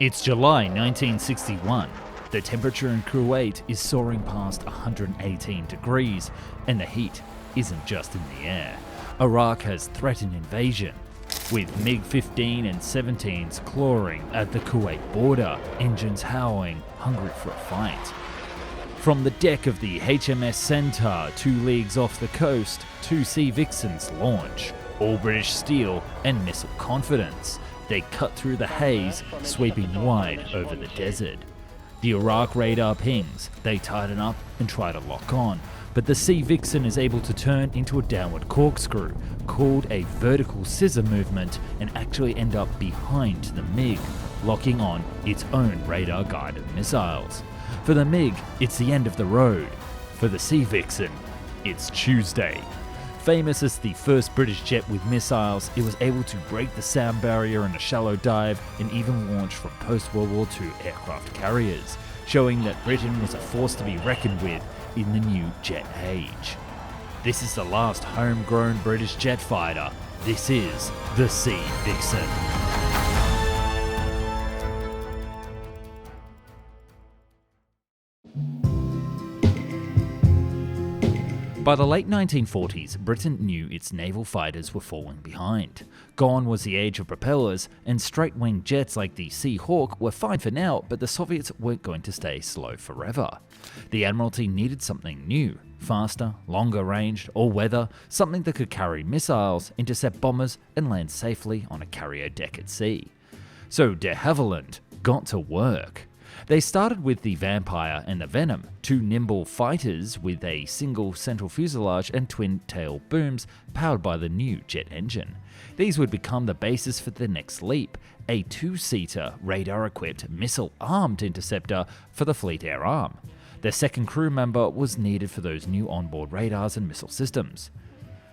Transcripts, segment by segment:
It's July 1961. The temperature in Kuwait is soaring past 118 degrees, and the heat isn't just in the air. Iraq has threatened invasion, with MiG-15 and 17s clawing at the Kuwait border, engines howling, hungry for a fight. From the deck of the HMS Centaur 2 leagues off the coast, 2 Sea Vixens launch, all British steel and missile confidence. They cut through the haze, sweeping wide over the desert. The Iraq radar pings, they tighten up and try to lock on, but the Sea Vixen is able to turn into a downward corkscrew, called a vertical scissor movement, and actually end up behind the MiG, locking on its own radar-guided missiles. For the MiG, it's the end of the road. For the Sea Vixen, it's Tuesday. Famous as the first British jet with missiles, it was able to break the sound barrier in a shallow dive and even launch from post-World War II aircraft carriers, showing that Britain was a force to be reckoned with in the new jet age. This is the last homegrown British jet fighter. This is the Sea Vixen. By the late 1940s, Britain knew its naval fighters were falling behind. Gone was the age of propellers, and straight-winged jets like the Sea Hawk were fine for now, but the Soviets weren't going to stay slow forever. The Admiralty needed something new, faster, longer ranged, all-weather, something that could carry missiles, intercept bombers, and land safely on a carrier deck at sea. So de Havilland got to work. They started with the Vampire and the Venom, 2 nimble fighters with a single central fuselage and twin-tail booms powered by the new jet engine. These would become the basis for the next leap, a 2-seater radar-equipped missile-armed interceptor for the Fleet Air Arm. The second crew member was needed for those new onboard radars and missile systems.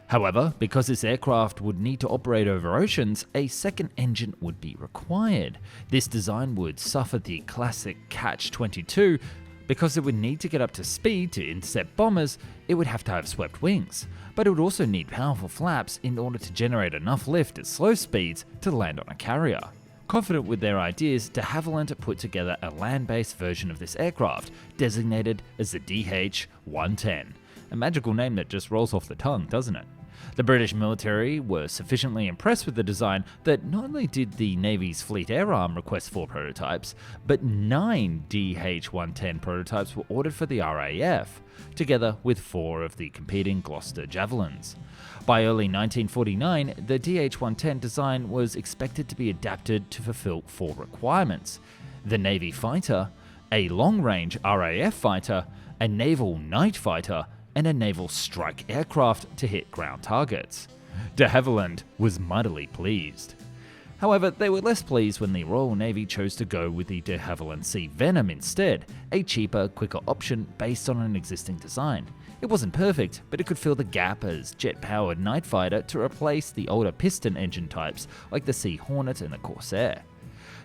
However, because this aircraft would need to operate over oceans, a second engine would be required. This design would suffer the classic catch-22. Because it would need to get up to speed to intercept bombers, it would have to have swept wings. But it would also need powerful flaps in order to generate enough lift at slow speeds to land on a carrier. Confident with their ideas, de Havilland put together a land-based version of this aircraft, designated as the DH-110. A magical name that just rolls off the tongue, doesn't it? The British military were sufficiently impressed with the design that not only did the Navy's Fleet Air Arm request 4 prototypes, but 9 DH-110 prototypes were ordered for the RAF, together with 4 of the competing Gloucester Javelins. By early 1949, the DH-110 design was expected to be adapted to fulfill 4 requirements: the Navy fighter, a long-range RAF fighter, a naval night fighter, and a naval strike aircraft to hit ground targets. De Havilland was mightily pleased. However, they were less pleased when the Royal Navy chose to go with the de Havilland Sea Venom instead, a cheaper, quicker option based on an existing design. It wasn't perfect, but it could fill the gap as jet-powered night fighter to replace the older piston engine types like the Sea Hornet and the Corsair.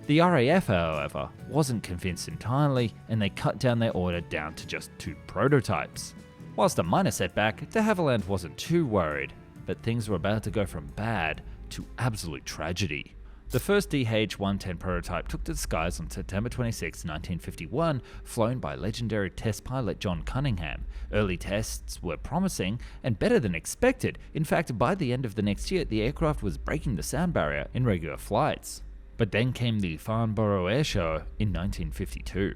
The RAF, however, wasn't convinced entirely, and they cut down their order down to just 2 prototypes. Whilst a minor setback, de Havilland wasn't too worried, but things were about to go from bad to absolute tragedy. The first DH-110 prototype took to the skies on September 26, 1951, flown by legendary test pilot John Cunningham. Early tests were promising and better than expected. In fact, by the end of the next year, the aircraft was breaking the sound barrier in regular flights. But then came the Farnborough Air Show in 1952.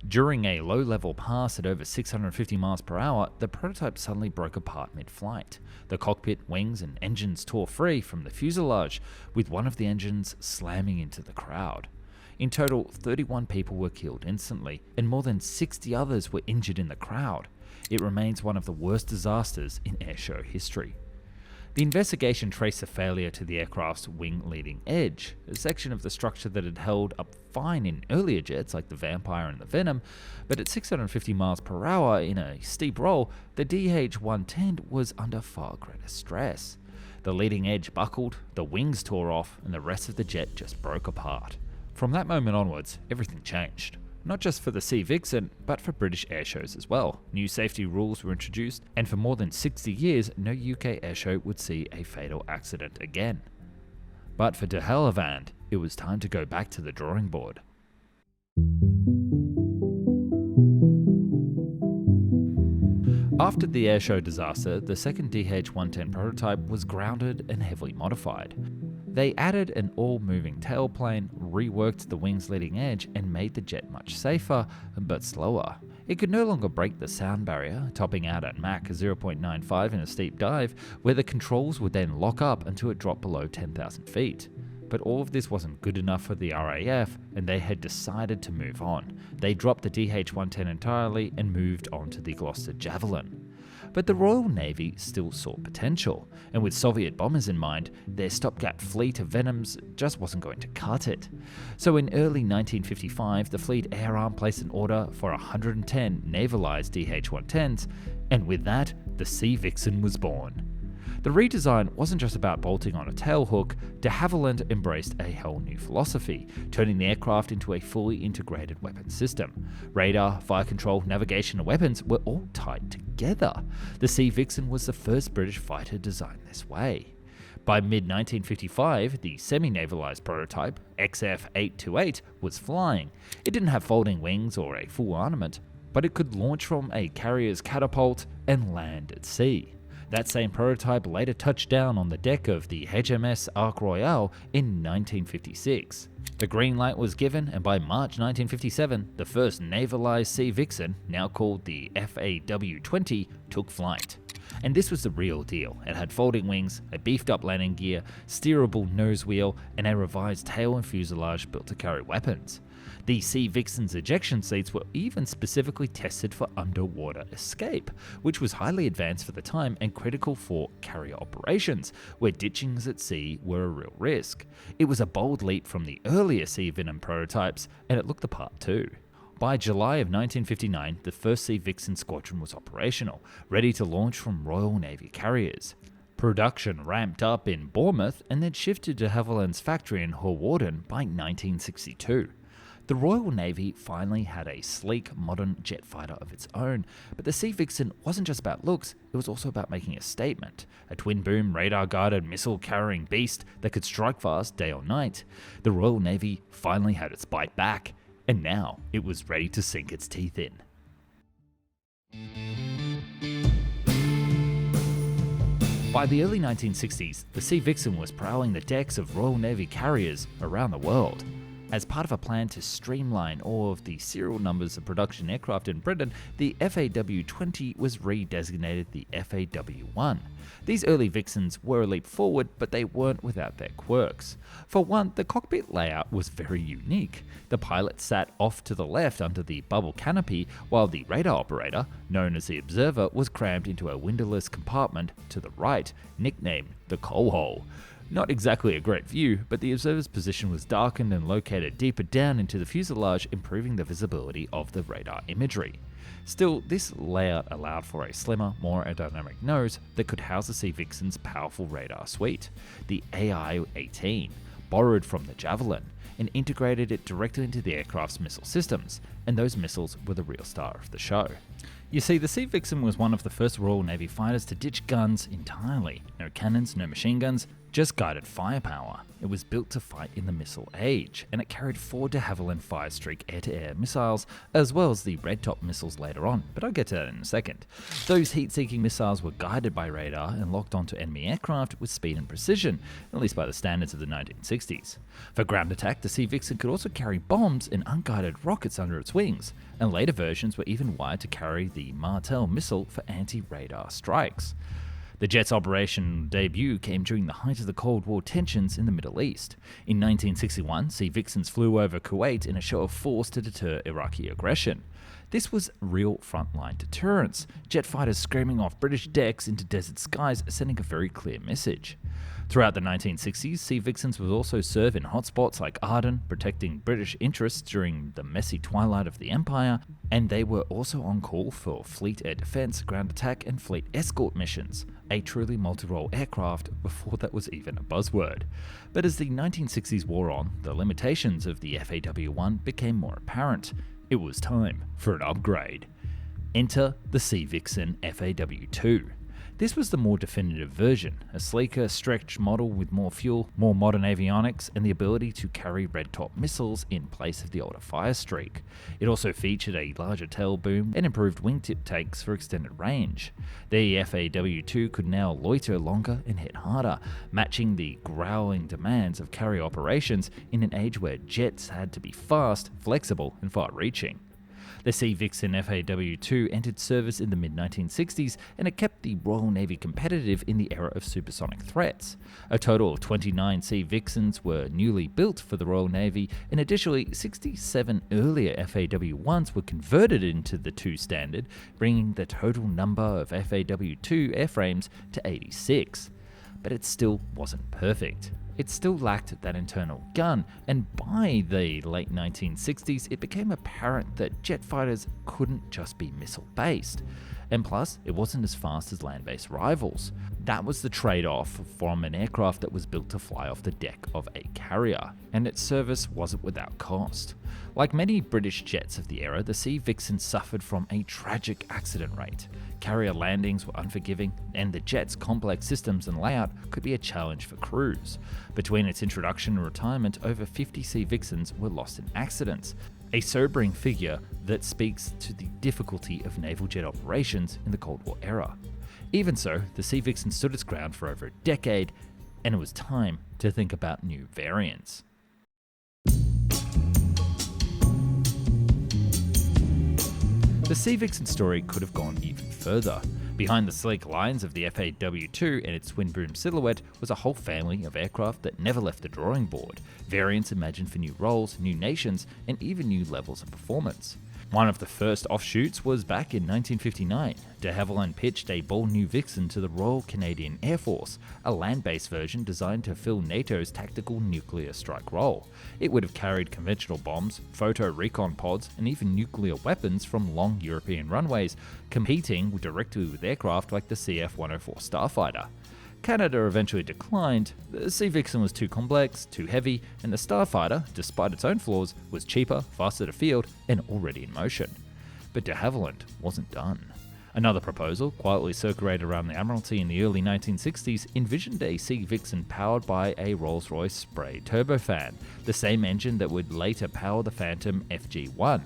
During a low-level pass at over 650 miles per hour, the prototype suddenly broke apart mid-flight. The cockpit, wings, and engines tore free from the fuselage, with one of the engines slamming into the crowd. In total, 31 people were killed instantly, and more than 60 others were injured in the crowd. It remains one of the worst disasters in airshow history. The investigation traced the failure to the aircraft's wing leading edge, a section of the structure that had held up fine in earlier jets like the Vampire and the Venom, but at 650 miles per hour in a steep roll, the DH-110 was under far greater stress. The leading edge buckled, the wings tore off, and the rest of the jet just broke apart. From that moment onwards, everything changed. Not just for the Sea Vixen, but for British airshows as well. New safety rules were introduced, and for more than 60 years, no UK airshow would see a fatal accident again. But for de Havilland, it was time to go back to the drawing board. After the airshow disaster, the second DH-110 prototype was grounded and heavily modified. They added an all-moving tailplane, reworked the wing's leading edge, and made the jet much safer, but slower. It could no longer break the sound barrier, topping out at Mach 0.95 in a steep dive, where the controls would then lock up until it dropped below 10,000 feet. But all of this wasn't good enough for the RAF, and they had decided to move on. They dropped the DH-110 entirely and moved on to the Gloucester Javelin. But the Royal Navy still saw potential, and with Soviet bombers in mind, their stopgap fleet of Venoms just wasn't going to cut it. So in early 1955, the Fleet Air Arm placed an order for 110 navalised DH-110s, and with that, the Sea Vixen was born. The redesign wasn't just about bolting on a tailhook. De Havilland embraced a whole new philosophy, turning the aircraft into a fully integrated weapons system. Radar, fire control, navigation and weapons were all tied together. The Sea Vixen was the first British fighter designed this way. By mid-1955, the semi-navalised prototype, XF-828, was flying. It didn't have folding wings or a full armament, but it could launch from a carrier's catapult and land at sea. That same prototype later touched down on the deck of the HMS Ark Royal in 1956. The green light was given, and by March 1957, the first navalised Sea Vixen, now called the FAW-20, took flight. And this was the real deal. It had folding wings, a beefed up landing gear, steerable nose wheel, and a revised tail and fuselage built to carry weapons. The Sea Vixen's ejection seats were even specifically tested for underwater escape, which was highly advanced for the time and critical for carrier operations, where ditchings at sea were a real risk. It was a bold leap from the earlier Sea Venom prototypes, and it looked the part too. By July of 1959, the first Sea Vixen squadron was operational, ready to launch from Royal Navy carriers. Production ramped up in Bournemouth and then shifted to Havilland's factory in Hawarden by 1962. The Royal Navy finally had a sleek, modern jet fighter of its own, but the Sea Vixen wasn't just about looks, it was also about making a statement. A twin-boom, radar-guided, missile-carrying beast that could strike fast day or night. The Royal Navy finally had its bite back, and now it was ready to sink its teeth in. By the early 1960s, the Sea Vixen was prowling the decks of Royal Navy carriers around the world. As part of a plan to streamline all of the serial numbers of production aircraft in Britain, the FAW-20 was redesignated the FAW-1. These early Vixens were a leap forward, but they weren't without their quirks. For one, the cockpit layout was very unique. The pilot sat off to the left under the bubble canopy, while the radar operator, known as the observer, was crammed into a windowless compartment to the right, nicknamed the coal hole. Not exactly a great view, but the observer's position was darkened and located deeper down into the fuselage, improving the visibility of the radar imagery. Still, this layout allowed for a slimmer, more aerodynamic nose that could house the Sea Vixen's powerful radar suite, the AI-18, borrowed from the Javelin, and integrated it directly into the aircraft's missile systems, and those missiles were the real star of the show. You see, the Sea Vixen was one of the first Royal Navy fighters to ditch guns entirely. No cannons, no machine guns, just guided firepower. It was built to fight in the missile age, and it carried 4 de Havilland Firestreak air-to-air missiles, as well as the Red Top missiles later on, but I'll get to that in a second. Those heat-seeking missiles were guided by radar and locked onto enemy aircraft with speed and precision, at least by the standards of the 1960s. For ground attack, the Sea Vixen could also carry bombs and unguided rockets under its wings, and later versions were even wired to carry the Martel missile for anti-radar strikes. The jet's operational debut came during the height of the Cold War tensions in the Middle East. In 1961, Sea Vixens flew over Kuwait in a show of force to deter Iraqi aggression. This was real frontline deterrence, jet fighters screaming off British decks into desert skies, sending a very clear message. Throughout the 1960s, Sea Vixens would also serve in hotspots like Aden, protecting British interests during the messy twilight of the Empire, and they were also on call for fleet air defense, ground attack, and fleet escort missions, a truly multi-role aircraft before that was even a buzzword. But as the 1960s wore on, the limitations of the FAW-1 became more apparent. It was time for an upgrade. Enter the Sea Vixen FAW-2. This was the more definitive version, a sleeker, stretched model with more fuel, more modern avionics, and the ability to carry red-top missiles in place of the older Firestreak. It also featured a larger tail boom and improved wingtip takes for extended range. The FAW-2 could now loiter longer and hit harder, matching the growling demands of carrier operations in an age where jets had to be fast, flexible, and far-reaching. The Sea Vixen FAW-2 entered service in the mid-1960s, and it kept the Royal Navy competitive in the era of supersonic threats. A total of 29 Sea Vixens were newly built for the Royal Navy, and additionally 67 earlier FAW-1s were converted into the 2 standard, bringing the total number of FAW-2 airframes to 86. But it still wasn't perfect. It still lacked that internal gun, and by the late 1960s, it became apparent that jet fighters couldn't just be missile-based. And plus, it wasn't as fast as land-based rivals. That was the trade-off from an aircraft that was built to fly off the deck of a carrier, and its service wasn't without cost. Like many British jets of the era, the Sea Vixen suffered from a tragic accident rate. Carrier landings were unforgiving, and the jet's complex systems and layout could be a challenge for crews. Between its introduction and retirement, over 50 Sea Vixens were lost in accidents, a sobering figure that speaks to the difficulty of naval jet operations in the Cold War era. Even so, the Sea Vixen stood its ground for over a decade, and it was time to think about new variants. The Sea Vixen story could have gone even further. Behind the sleek lines of the FAW-2 and its twin boom silhouette was a whole family of aircraft that never left the drawing board, variants imagined for new roles, new nations, and even new levels of performance. One of the first offshoots was back in 1959. De Havilland pitched a bold new Vixen to the Royal Canadian Air Force, a land-based version designed to fill NATO's tactical nuclear strike role. It would have carried conventional bombs, photo recon pods, and even nuclear weapons from long European runways, competing directly with aircraft like the CF-104 Starfighter. Canada eventually declined. The Sea Vixen was too complex, too heavy, and the Starfighter, despite its own flaws, was cheaper, faster to field, and already in motion. But de Havilland wasn't done. Another proposal, quietly circulated around the Admiralty in the early 1960s, envisioned a Sea Vixen powered by a Rolls-Royce spray turbofan, the same engine that would later power the Phantom FG-1.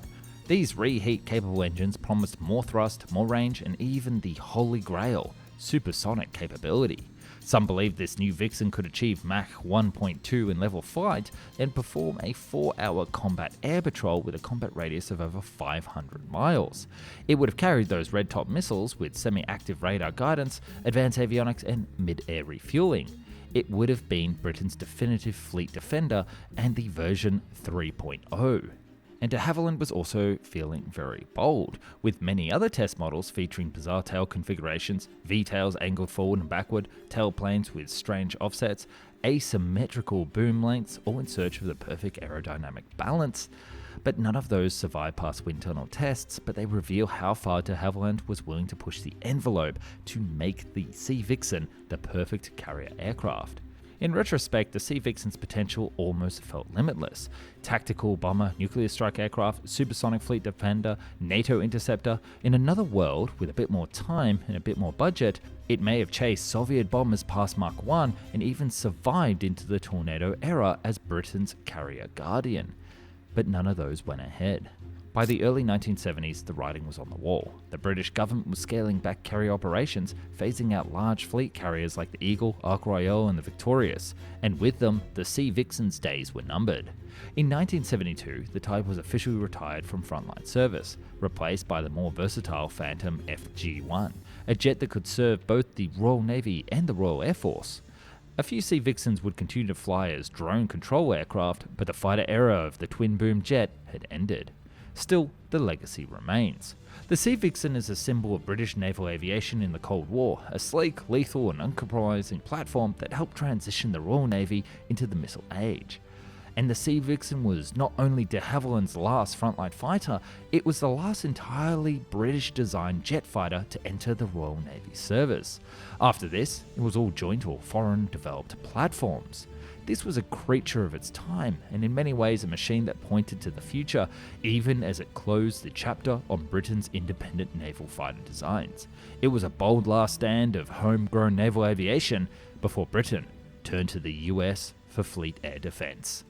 These reheat-capable engines promised more thrust, more range, and even the holy grail, supersonic capability. Some believed this new Vixen could achieve Mach 1.2 in level flight and perform a 4-hour combat air patrol with a combat radius of over 500 miles. It would have carried those red-top missiles with semi-active radar guidance, advanced avionics, and mid-air refueling. It would have been Britain's definitive fleet defender and the version 3.0. And de Havilland was also feeling very bold, with many other test models featuring bizarre tail configurations, V-tails angled forward and backward, tailplanes with strange offsets, asymmetrical boom lengths, all in search of the perfect aerodynamic balance. But none of those survived past wind tunnel tests, but they reveal how far de Havilland was willing to push the envelope to make the Sea Vixen the perfect carrier aircraft. In retrospect, the Sea Vixen's potential almost felt limitless. Tactical bomber, nuclear strike aircraft, supersonic fleet defender, NATO interceptor. In another world, with a bit more time and a bit more budget, it may have chased Soviet bombers past Mach 1 and even survived into the Tornado era as Britain's carrier guardian. But none of those went ahead. By the early 1970s, the writing was on the wall. The British government was scaling back carrier operations, phasing out large fleet carriers like the Eagle, Ark Royal, and the Victorious, and with them, the Sea Vixen's days were numbered. In 1972, the type was officially retired from frontline service, replaced by the more versatile Phantom FG-1, a jet that could serve both the Royal Navy and the Royal Air Force. A few Sea Vixens would continue to fly as drone control aircraft, but the fighter era of the twin-boom jet had ended. Still, the legacy remains. The Sea Vixen is a symbol of British naval aviation in the Cold War, a sleek, lethal and uncompromising platform that helped transition the Royal Navy into the missile age. And the Sea Vixen was not only de Havilland's last frontline fighter, it was the last entirely British-designed jet fighter to enter the Royal Navy service. After this, it was all joint or foreign-developed platforms. This was a creature of its time, and in many ways a machine that pointed to the future, even as it closed the chapter on Britain's independent naval fighter designs. It was a bold last stand of homegrown naval aviation before Britain turned to the US for fleet air defence.